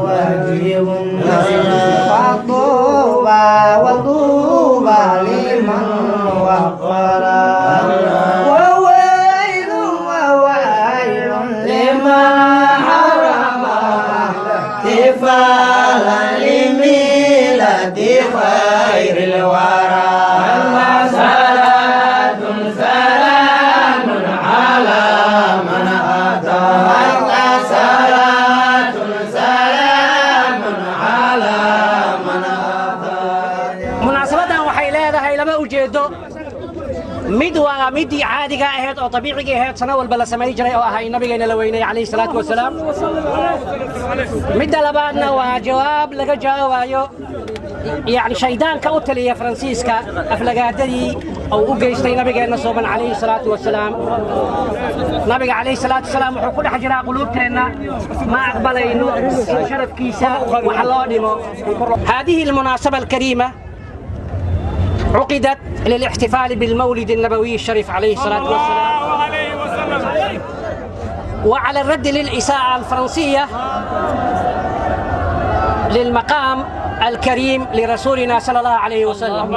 واجب فطوبى وطوبى لمن وفر وويل وويل لمن حرم احتفالا لميلاد خير الورى مدي عادي قاعد أو طبيعي قاعد سنة والبلا سماي جري أو هاي النبي جينا لويني عليه الصلاة والسلام مدة لبعضنا وجواب لقى جواب يعني شيدان كأوتلي يا فرانسيسكا أفلقادي أو أجيستي نبي جينا صوبا عليه الصلاة والسلام نبي عليه الصلاة والسلام وحكون حجرا قلوبتنا ما أقبلينه شرف كيسا وحلانمو هذه المناسبة الكريمة عقدت للاحتفال بالمولد النبوي الشريف عليه الصلاة والسلام وعلى الرد للإساءة الفرنسية للمقام الكريم لرسولنا صلى الله عليه وسلم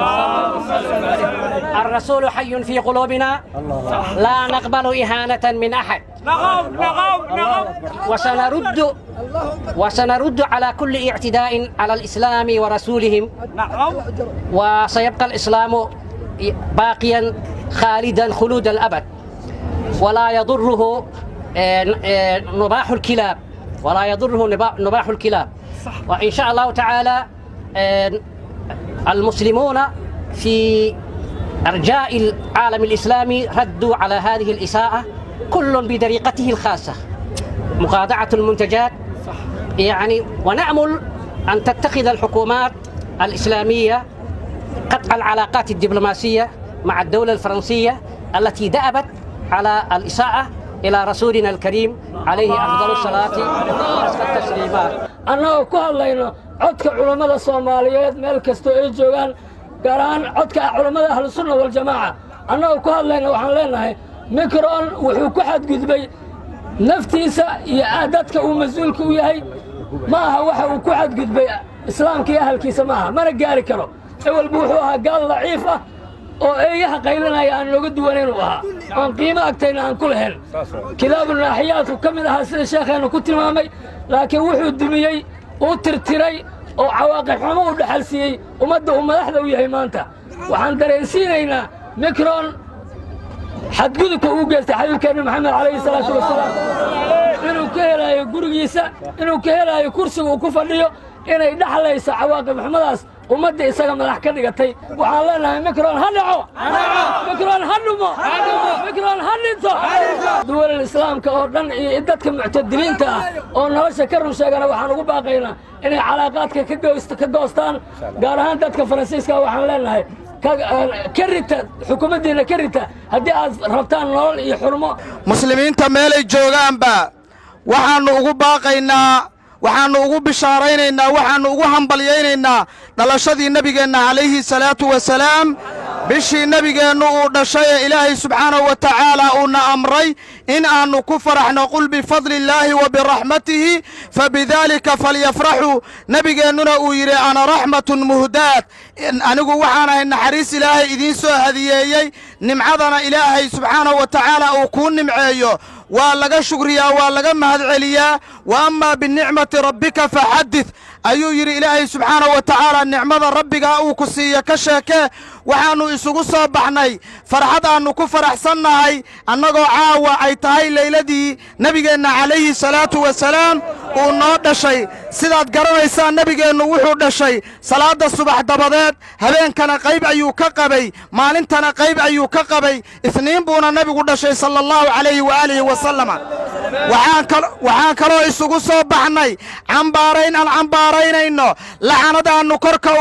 الرسول حي في قلوبنا لا نقبل إهانة من أحد وسنرد على كل اعتداء على الإسلام ورسولهم وسيبقى الإسلام باقيا خالدا خلود الأبد ولا يضره نباح الكلاب نباح الكلاب وإن شاء الله تعالى المسلمون في أرجاء العالم الإسلامي ردوا على هذه الإساءة كل بطريقته الخاصة مقاطعة المنتجات يعني ونأمل أن تتخذ الحكومات الإسلامية قطع العلاقات الدبلوماسية مع الدولة الفرنسية التي دأبت على الإساءة إلى رسولنا الكريم عليه أفضل الصلاة والتسليمات. أنا أقول لنا عدك علماء الصوماليات ملك استوئجوان قران عدك علماء أهل السنة والجماعة. أنا أقول لنا وحن لنا ميكرون وحكو حد قدبي نفتيسا يعادتك ومزولك وياهي maaha waxa uu ku xadgudbay islaamka iyo ahalkiisa maaha mana gaari karo awal buu wuxuu ahaa gaal daciif ah oo eeyaha qaylinaya aan looga duwanayn uu ahaa aan qiimo agtayna aan ku lahayn kilaabul naaxiyaadku ka mid ahaa sida sheekheenu ku tilmaamay laakiin wuxuu dumiyey uu tirtiray oo cawaaqib xumo u dhaxal siiyey ummadda uu madaxda u yahay maanta waxaan dareensiinaynaa mikron xadgudubka uu geystay xabiibkeena maxamed calayhi salaatu wasalaam inuu ka helayo gurigiisa inuu ka helayo kursiga uu ku fadhiyo inay dhaxlayso cawaaqib xumadaas ummadda isaga madax ka dhigatay waxaan leenahay mikron ha dhaco mikron ha dhumo mikron ha dhinto duwalal islaamka oo dhan iyo dadka muctadiliinta ah oo nolosha ka run sheegana waxaan ugu baaqaynaa inay calaaqaadka ka goostaan gaar ahaan dadka faransiiska waxaan leenahay كريتا حكومتنا كريتا هدي ربطان نول يحرموا مسلمين تمالي جوغان با وحانو ugu baaqaynaa waxaanu ugu bishaaraynaynaa waxaanu ugu hambalyeynaa dhalashadii nabigeena calayhi salaatu wasalaam bishii nabigeenu uu dhashay ilaahay subxaanahu wa ta'ala uuna amray in aanu ku faraxno qul bifadli illaahi wa birahmatihi fabidhalika falyafrahu nabigeenuna uu yiri ana rahmatun muhdaat anigu waxaan ahay naxariis ilaahay idin soo hadiyeeyay nimcadana ilaahay subxaanahu wa ta'ala uu ku nimceeyo waa laga shukriyaa waa laga mahad celiyaa wa amma binicmati rabbika fahaddith ayuu yiri ilaahay subxaanahu wa ta'ala nicmada rabbiga uu ku siiyo ka sheekee waxaanu isugu soo baxnay farxad aanu ku faraxsannahay annagoo caawa ay tahay leyladii nabigeena calayhi salaatu wasalaam uu noo dhashay sidaad garanaysaan nabigeennu wuxuu dhashay salaada subax dabadeed habeenkana qayb ayuu ka qabay maalintana qayb ayuu ka qabay isniin buuna nabigu dhashay sallallahu alayhi wa alihi wa sallama waxaan kaloo isugu soo baxnay cambaaraynayno lacanad aanu korka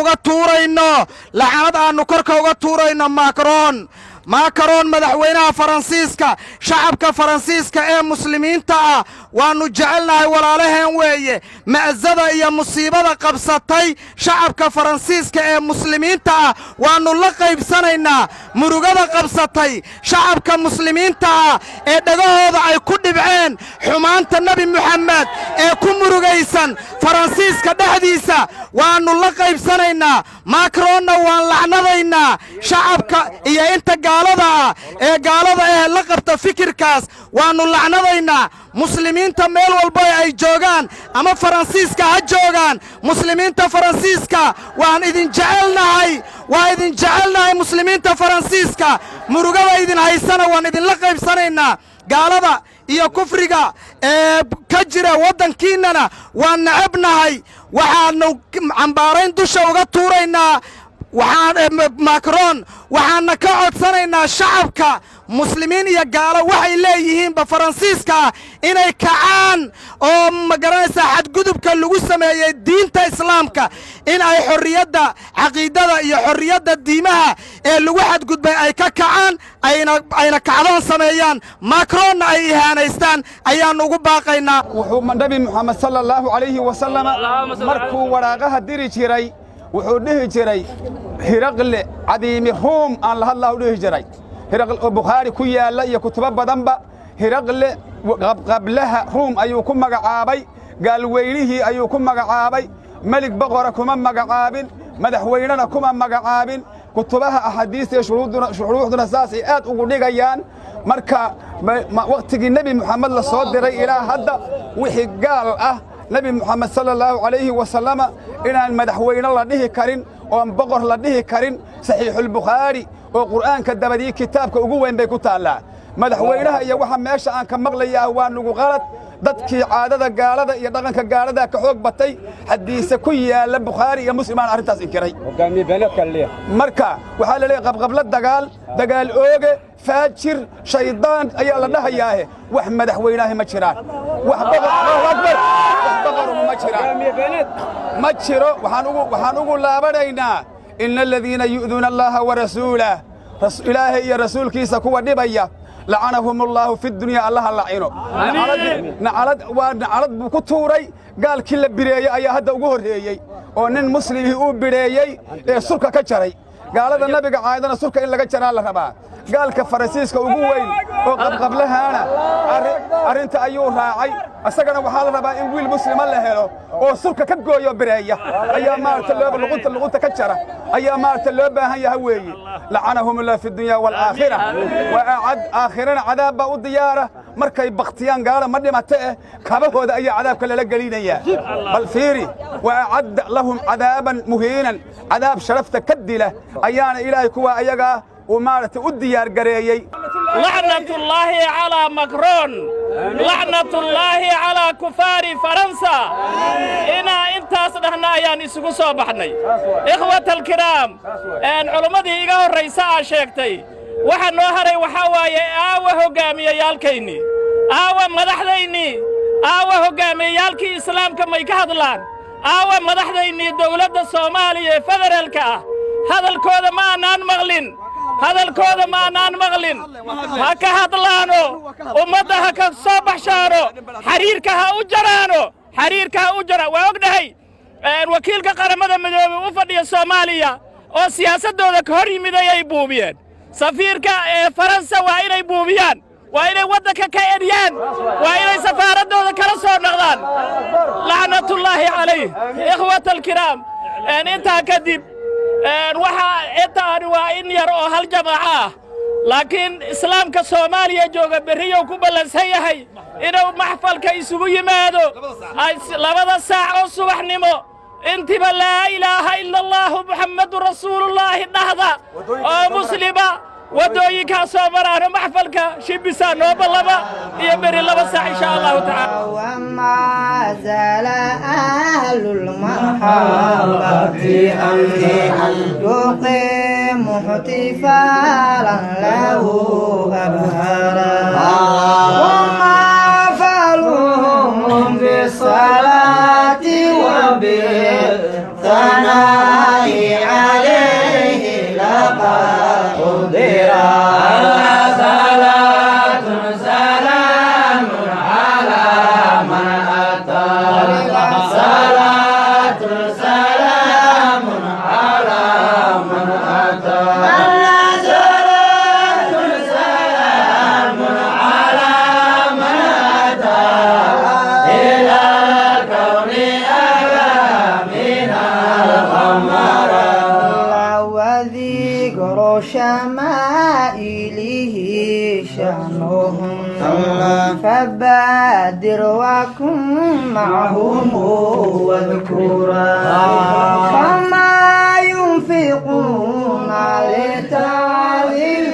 uga tuurayno Macron ماكرون مدحوينها فرنسيسكا شعبك فرنسيسكا مسلمينتا وانو جعلنا ولالهن ويه معزده يا مصيبه قبصتي شعبك فرنسيسكا مسلمينتا وانو لا قيبسنينا مurugada qabsatay shacabka muslimiinta ee dhagahooda ay ku dhibceen xumaanta nabi maxamed ee ku murugaysan faransiiska dhexdiisa waanu la qaybsanaynaa macronna waan lacnadaynaa shacabka iyo inta gaalada la qabta fikirkaas waanu lacnadaynaa muslimiinta meel walba ay joogaan ama faransiiska ha joogaan muslimiinta faransiiska waan idin jecelnahay muslimiinta faransiiska murugada idin haysana waan idin la qaybsanaynaa gaalada iyo kufriga ka jira waddankiinana waan nacabnahay waxaanu cambaarayn dusha uga tuuraynaa macron waxaana ka codsanaynaa shacabka muslimiin iyo gaalo waxay leeyihiinba faransiiska inay kacaan oo magaranaysaa xadgudubka lagu sameeyey diinta islaamka in ay xorriyadda caqiidada iyo xorriyadda diimaha ee lagu xadgudbay ay ka kacaan ayna kacdoon sameeyaan macronna ay ihaanaystaan ayaannu ugu baaqaynaa wuxuu nabi muxamed sala allahu calayhi wasalam markuu waraaqaha diri jiray wuxuu dhihi jiray hiraqle cadiimi ruum aan la hadlaa u dhihi jiray hiraqle oo bukhaari ku yaalla iyo kutubo badanba hiraqle qablaha ruum ayuu ku magacaabay gaalweynihii ayuu ku magacaabay melig boqora kuma magacaabin madaxweynena kuma magacaabin kutubaha axaadiista iyo shuruuxduna saasay aad ugu dhigayaan marka waqtigii nebi moxamed la soo diray ilaa hadda wixii gaal ah nebi moxamed sala allahu calayhi wasalama inaan madaxweyne la dhihi karin oon boqor la dhihi karin saxiixulbukhaari oo qur'aanka dabadii kitaabka ugu weyn bay ku taallaa madaxweynaha iyo waxa meesha aan ka maqlayaa waa nugu qalad dadkii caadada gaalada iyo dhaqanka gaalada ka xoog batay xadiise ku yaalla bukhaari iyo muslim aan arrintaas inkiray marka waxaa la leeyahay qabqabla dagaal ooge faajir shaydaan ayaa la dhahayaahe wax madaxweynaha ma jiraan wax boqor ma jiraan ma jiro waxaan ugu laabanaynaa ina aladiina yu'duuna allaha warasuulah ilaahay iyo rasuulkiisa kuwa dhibaya لعنهم الله في الدنيا الله لعنه نعلد بكتوري قال كل بريء أي هذا وجهري أو نن مسلم هو بريء سرك كجري قال هذا النبي عايدنا سرك إلا كجري الله ربع قال كفرسيس كوجوين قبلها أنا أرنت أيوه راعي أسجنا وحال ربع إن ويل مسلم الله له أو سرك كجوي بريء أيام ما تلوب اللغة كجرة أيام ما تلوب هي هوي لعنهم الله في الدنيا والآخرة وأعد آخرنا عذاب الديارة مركي بختيان قال مرة ما تأه كبه هذا أي عذاب كلا لقلينا إياه بل فيري وأعد لهم عذابا مهينا عذاب شرفت كدله أيان إلهي كوا أيجا ومارت الديار قريي لعنة الله على مكرون لعنة الله على كفار فرنسا إنا أنت صدقنا يعني سقو صباحني إخوة الكرام أن علماء إيجا الرئيس عشقتي waxaan noo haray waxa waaye aawa hogaamiyayaalkayni aawa madaxdayni aawa hogaamiyayaalkii islaamka may ka hadlaan aawa madaxdayni dawladda Soomaaliya ee federaalka ah hadalkooda ma aanaan maqlin ha ka hadlaano ummadda ha ka soo baxshaano xiriirka ha u jaraano waa ognahay wakiilka qaramada midoobay u fadhiya Soomaaliya oo siyaasadooda ka hor yimid ay buubiyeen safiirka Faransa waa inay buubiyaan waa inay waddanka ka eriyaan waa inay safaaradooda kala soo noqdaan la'natullaahi calayh ikhwatal kiraam inta kadib waxa intaan waa in yar oo hal jamaaca ah laakiin islaamka Soomaaliya jooga bariyo ku balansan yahay inuu maxfalka isugu yimaado labada saac oo subaxnimo انتبه لا إله إلا الله محمد رسول الله نهضة مسلمة ودويك صبران محفلك شبسا نوبلما يمري الله بس إن شاء الله تعالى وما زال أهل المحبة أن يقيم احتفالا له أبهرا وما فعلهم بالصلاة وبالثناء عليه لقد قدرا وبادر وكن معهم واذكرا وما ينفقون لتعظيم